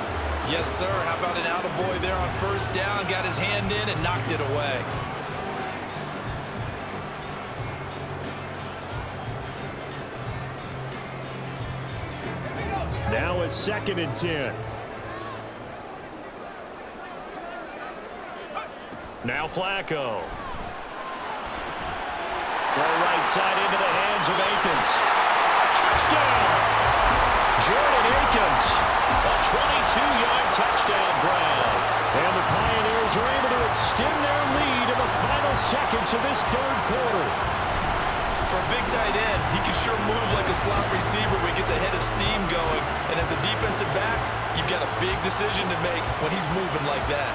Speaker 5: Yes, sir. How about an attaboy there on first down? Got his hand in and knocked it away.
Speaker 3: Now a 2nd and 10.
Speaker 4: Now Flacco. Throw right side into the hands of Akins. Touchdown! Jordan Akins. A 22-yard touchdown grab.
Speaker 3: And the Pioneers are able to extend their lead in the final seconds of this 3rd quarter.
Speaker 5: For a big tight end, he can sure move like a slot receiver when he gets a head of steam going. And as a defensive back, you've got a big decision to make when he's moving like that.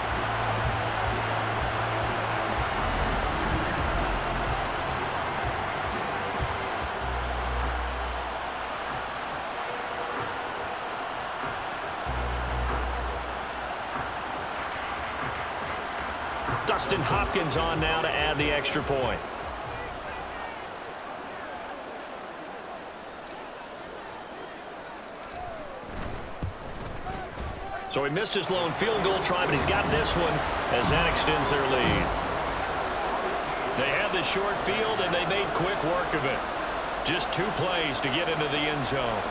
Speaker 4: Dustin Hopkins on now to add the extra point. So he missed his lone field goal try, but he's got this one as that extends their lead. They had the short field, and they made quick work of it. Just 2 plays to get into the end zone.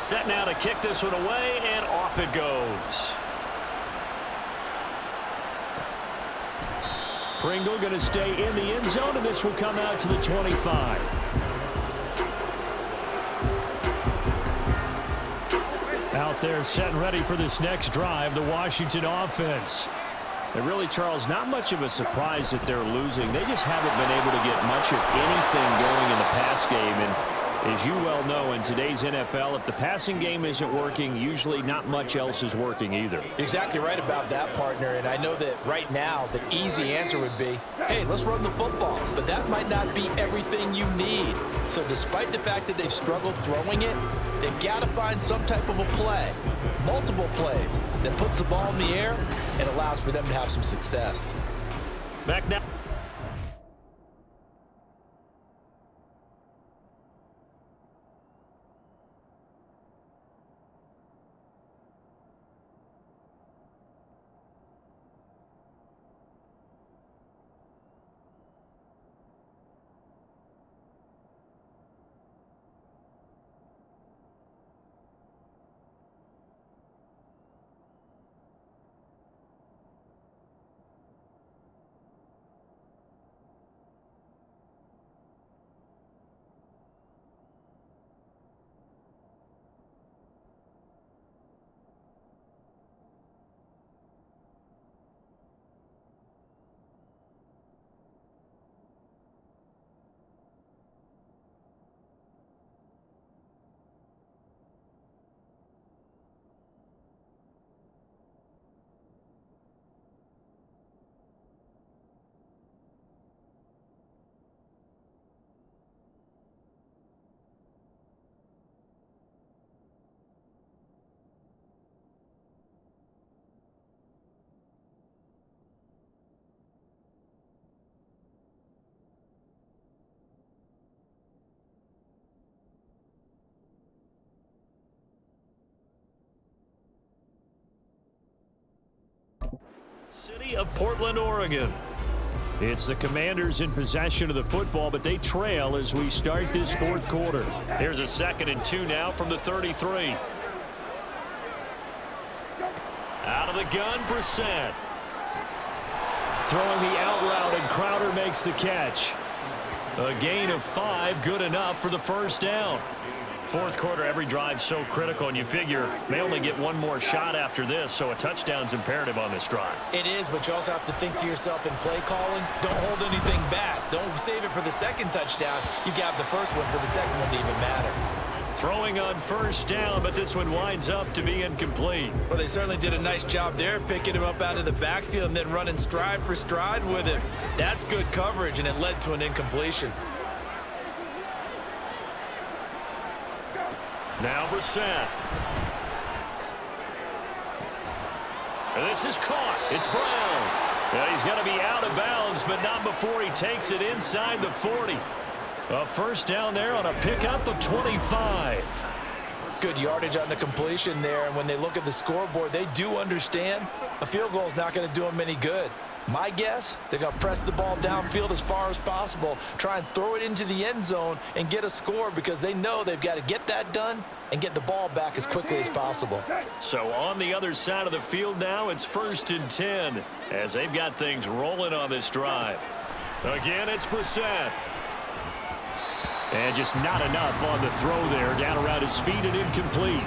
Speaker 4: Set now to kick this one away, and off it goes.
Speaker 3: Pringle going to stay in the end zone, and this will come out to the 25. Out there set and ready for this next drive, the Washington offense. And really, Charles, not much of a surprise that they're losing. They just haven't been able to get much of anything going in the pass game. And as you well know, in today's NFL, if the passing game isn't working, usually not much else is working either.
Speaker 7: Exactly right about that, partner. And I know that right now the easy answer would be, hey, let's run the football. But that might not be everything you need. So despite the fact that they've struggled throwing it, they've got to find some type of a play, multiple plays, that puts the ball in the air and allows for them to have some success.
Speaker 4: Back now. City of Portland, Oregon.
Speaker 3: It's the Commanders in possession of the football, but they trail as we start this fourth quarter.
Speaker 4: Here's a 2nd and 2 now from the 33. Out of the gun, Brissett.
Speaker 3: Throwing the out route, and Crowder makes the catch. A gain of 5, good enough for the first down.
Speaker 4: Fourth quarter, every drive so critical, and you figure they only get one more shot after this, so a touchdown's imperative on this drive.
Speaker 5: It is, but you also have to think to yourself in play calling, don't hold anything back. Don't save it for the second touchdown. You got the first one for the second one to even matter.
Speaker 4: Throwing on first down, but this one winds up to be incomplete.
Speaker 5: Well, they certainly did a nice job there, picking him up out of the backfield and then running stride for stride with him. That's good coverage, and it led to an incompletion.
Speaker 4: Now Brissett. This is caught. It's Brown. Well, he's going to be out of bounds, but not before he takes it inside the 40. A first down there on a pickup of 25.
Speaker 5: Good yardage on the completion there, and when they look at the scoreboard, they do understand a field goal is not going to do them any good. My guess, they're going to press the ball downfield as far as possible, try and throw it into the end zone and get a score because they know they've got to get that done and get the ball back as quickly as possible.
Speaker 4: So on the other side of the field now, it's 1st and 10 as they've got things rolling on this drive. Again, it's Brissett.
Speaker 3: And just not enough on the throw there, down around his feet and incomplete.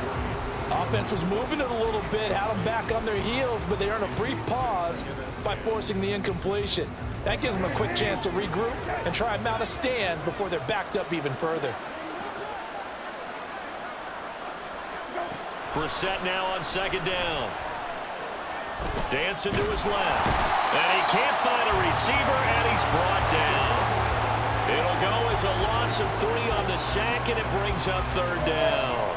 Speaker 7: Offense was moving it a little bit, had them back on their heels, but they earned a brief pause by forcing the incompletion. That gives them a quick chance to regroup and try and mount a stand before they're backed up even further.
Speaker 4: Brissett now on 2nd down. Dancing to his left. And he can't find a receiver, and he's brought down. It'll go as a loss of 3 on the sack, and it brings up 3rd down.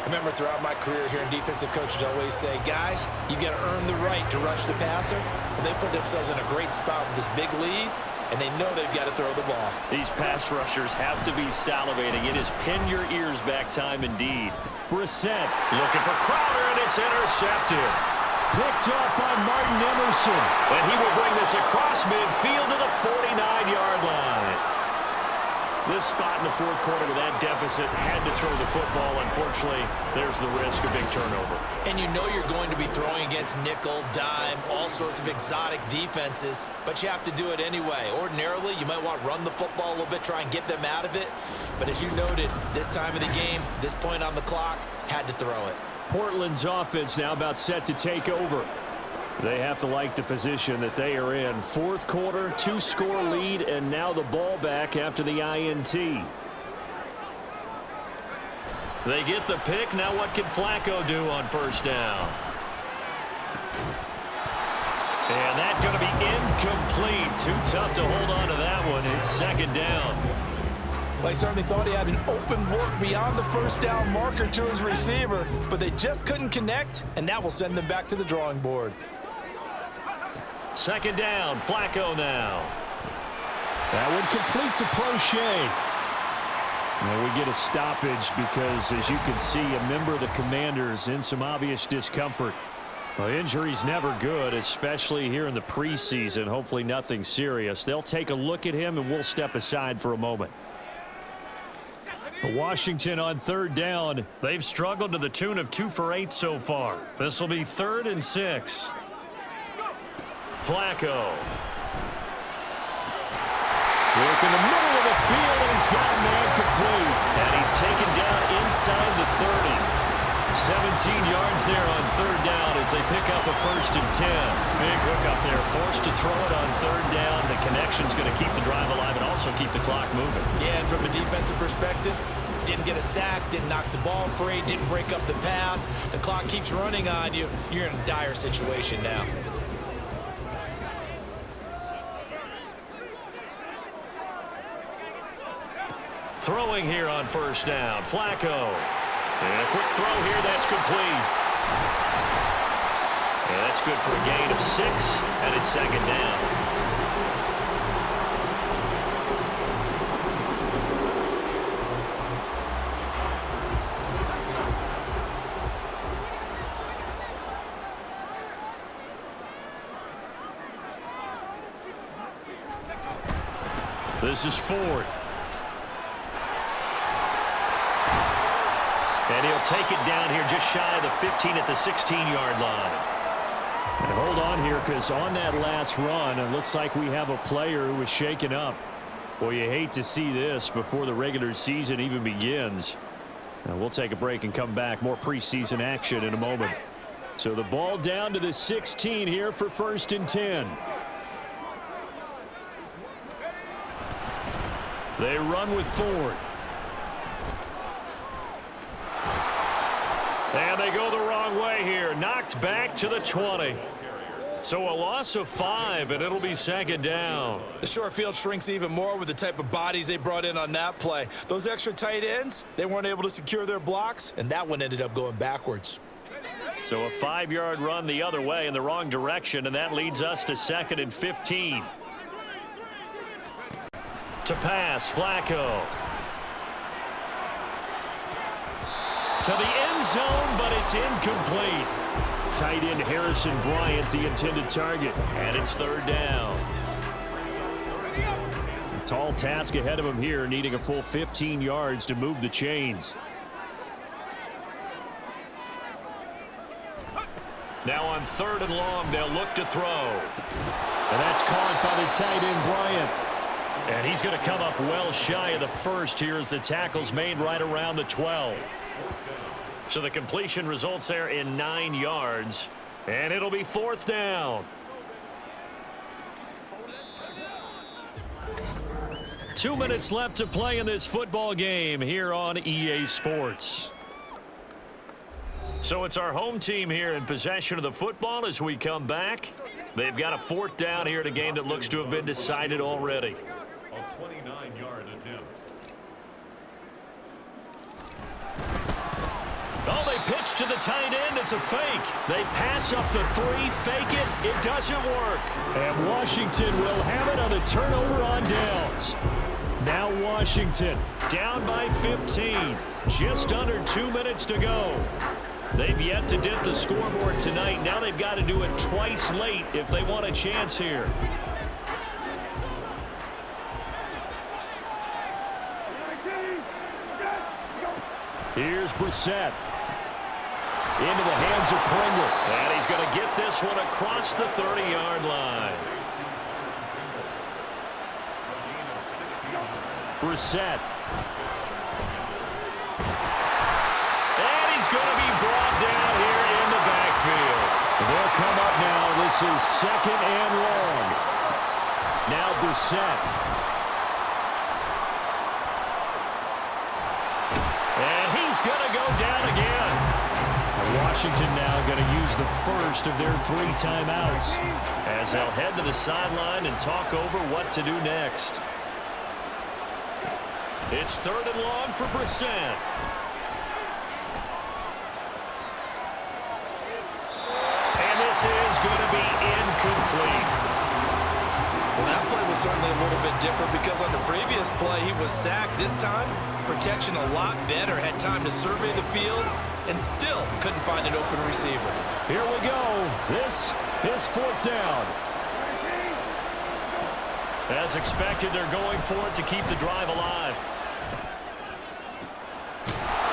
Speaker 5: I remember throughout my career here in defensive coaches always say, guys, you got to earn the right to rush the passer. Well, they put themselves in a great spot with this big lead, and they know they've got to throw the ball.
Speaker 4: These pass rushers have to be salivating. It is pin your ears back time indeed.
Speaker 3: Brissett
Speaker 4: looking for Crowder, and it's intercepted.
Speaker 3: Picked up by Martin Emerson.
Speaker 4: And he will bring this across midfield to the 49-yard line. This spot in the fourth quarter with that deficit had to throw the football. Unfortunately, there's the risk of big turnover.
Speaker 5: And you know you're going to be throwing against nickel, dime, all sorts of exotic defenses, but you have to do it anyway. Ordinarily, you might want to run the football a little bit, try and get them out of it. But as you noted, this time of the game, this point on the clock, had to throw it.
Speaker 3: Portland's offense now about set to take over. They have to like the position that they are in. Fourth quarter, 2-score lead, and now the ball back after the INT.
Speaker 4: They get the pick. Now what can Flacco do on first down? And that's going to be incomplete. Too tough to hold on to that one. It's 2nd down.
Speaker 7: Well, he certainly thought he had an open look beyond the first down marker to his receiver, but they just couldn't connect, and that will send them back to the drawing board.
Speaker 4: 2nd down, Flacco now.
Speaker 3: That one complete to Prochet. And we get a stoppage because, as you can see, a member of the Commanders in some obvious discomfort. Well, injury's never good, especially here in the preseason. Hopefully nothing serious. They'll take a look at him, and we'll step aside for a moment. Washington on 3rd down.
Speaker 4: They've struggled to the tune of 2 for 8 so far. This will be 3rd and 6. Flacco.
Speaker 3: Work in the middle of the field, and he's got a man complete.
Speaker 4: And he's taken down inside the 30. 17 yards there on 3rd down as they pick up a 1st and 10. Big hook up there, forced to throw it on 3rd down. The connection's going to keep the drive alive and also keep the clock moving.
Speaker 5: Yeah, and from a defensive perspective, didn't get a sack, didn't knock the ball free, didn't break up the pass. The clock keeps running on you. You're in a dire situation now.
Speaker 4: Throwing here on first down, Flacco. And a quick throw here, that's complete. And that's good for a gain of 6, and it's 2nd down. This is Ford. And he'll take it down here just shy of the 15 at the 16-yard line.
Speaker 3: And hold on here, because on that last run, it looks like we have a player who was shaken up. Well, you hate to see this before the regular season even begins. Now, we'll take a break and come back. More preseason action in a moment. So the ball down to the 16 here for 1st and 10. They run with Ford. And they go the wrong way here. Knocked back to the 20. So a loss of 5, and it'll be 2nd down.
Speaker 5: The short field shrinks even more with the type of bodies they brought in on that play. Those extra tight ends, they weren't able to secure their blocks, and that one ended up going backwards.
Speaker 4: So a 5-yard run the other way in the wrong direction, and that leads us to 2nd and 15. To pass, Flacco. To the end zone, but it's incomplete. Tight end Harrison Bryant, the intended target. And it's 3rd down. A tall task ahead of him here, needing a full 15 yards to move the chains. Now on 3rd and long, they'll look to throw.
Speaker 3: And that's caught by the tight end Bryant.
Speaker 4: And he's going to come up well shy of the 1st here as the tackle's made right around the 12. So the completion results there in 9 yards. And it'll be 4th down. 2 minutes left to play in this football game here on EA Sports. So it's our home team here in possession of the football as we come back. They've got a 4th down here in a game that looks to have been decided already.
Speaker 6: A 29-yard attempt.
Speaker 4: Oh, they pitch to the tight end. It's a fake. They pass up the 3, fake it. It doesn't work.
Speaker 3: And Washington will have it on the turnover on downs. Now Washington
Speaker 4: Down by 15. Just under 2 minutes to go. They've yet to dip the scoreboard tonight. Now they've got to do it twice late if they want a chance here.
Speaker 3: Here's Brissett. Into the hands of Pringle.
Speaker 4: And he's going to get this one across the 30-yard line.
Speaker 3: Brissett.
Speaker 4: And he's going to be brought down here in the backfield.
Speaker 3: They'll come up now. This is 2nd and long. Now Brissett.
Speaker 4: And he's going to go down again.
Speaker 3: Washington now going to use the 1st of their 3 timeouts.
Speaker 4: As they'll head to the sideline and talk over what to do next. It's 3rd and long for Brissett. And this is going to be incomplete.
Speaker 5: Well, that play was certainly a little bit different because on the previous play, he was sacked. This time, protection a lot better. Had time to survey the field and still couldn't find an open receiver.
Speaker 3: Here we go. This is 4th down.
Speaker 4: As expected, they're going for it to keep the drive alive.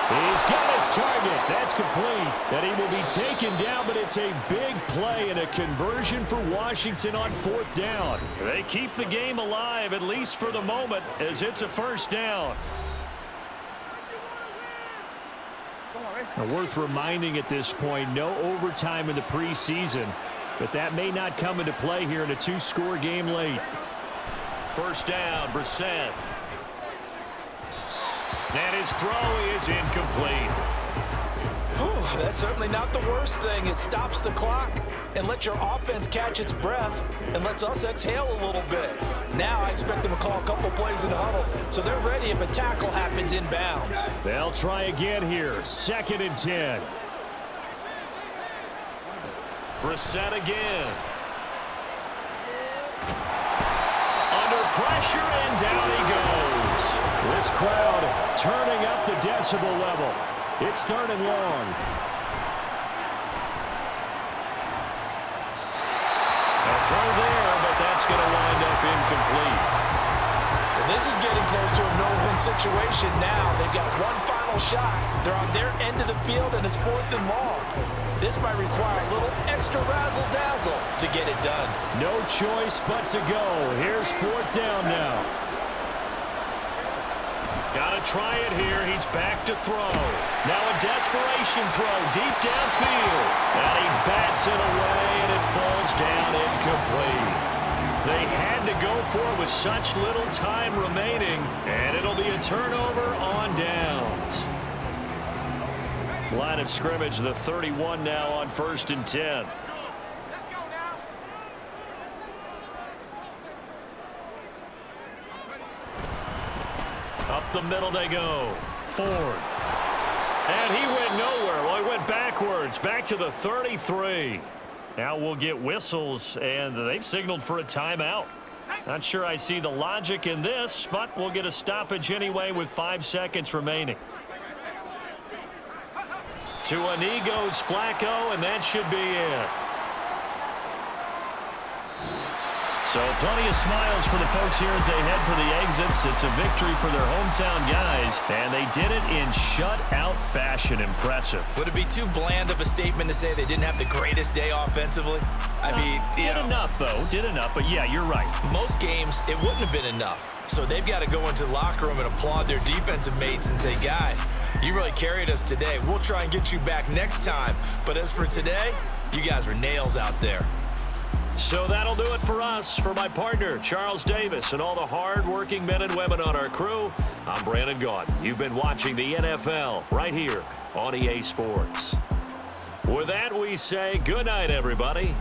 Speaker 3: He's got his target. That's complete. And he will be taken down, but it's a big play and a conversion for Washington on 4th down.
Speaker 4: They keep the game alive, at least for the moment, as it's a 1st down.
Speaker 3: Now, worth reminding at this point, no overtime in the preseason, but that may not come into play here in a 2-score game late.
Speaker 4: 1st down, Brissett. And his throw is incomplete.
Speaker 7: Whew, that's certainly not the worst thing. It stops the clock and lets your offense catch its breath and lets us exhale a little bit. Now I expect them to call a couple plays in the huddle, so they're ready if a tackle happens inbounds.
Speaker 3: They'll try again here. 2nd and 10.
Speaker 4: Brissett again. Under pressure, and down he goes.
Speaker 3: This crowd turning up the decibel level. It's 3rd and long.
Speaker 4: A throw there, but that's going to wind up incomplete.
Speaker 5: And
Speaker 7: This is getting close to a no-win situation now. They've got one final shot. They're on their end of the field, and it's 4th and long. This might require a little extra razzle-dazzle to get it done.
Speaker 3: No choice but to go. Here's 4th down now.
Speaker 4: Got to try it here. He's back to throw. Now a desperation throw deep downfield. And he bats it away, and it falls down incomplete. They had to go for it with such little time remaining, and it'll be a turnover on downs. Line of scrimmage, the 31 now on 1st and 10. Up the middle they go. Ford. And he went nowhere. Well, he went backwards, back to the 33. Now we'll get whistles, and they've signaled for a timeout. Not sure I see the logic in this, but we'll get a stoppage anyway with 5 seconds remaining. To a knee goes Flacco, and that should be it. So plenty of smiles for the folks here as they head for the exits. It's a victory for their hometown guys, and they did it in shutout fashion. Impressive.
Speaker 5: Would it be too bland of a statement to say they didn't have the greatest day offensively? I mean,
Speaker 4: did enough, though. Did enough, but yeah, you're right.
Speaker 5: Most games, it wouldn't have been enough. So they've got to go into the locker room and applaud their defensive mates and say, guys, you really carried us today. We'll try and get you back next time. But as for today, you guys were nails out there.
Speaker 4: So that'll do it for us. For my partner, Charles Davis, and all the hard-working men and women on our crew, I'm Brandon Gaudin. You've been watching the NFL right here on EA Sports. With that, we say good night, everybody.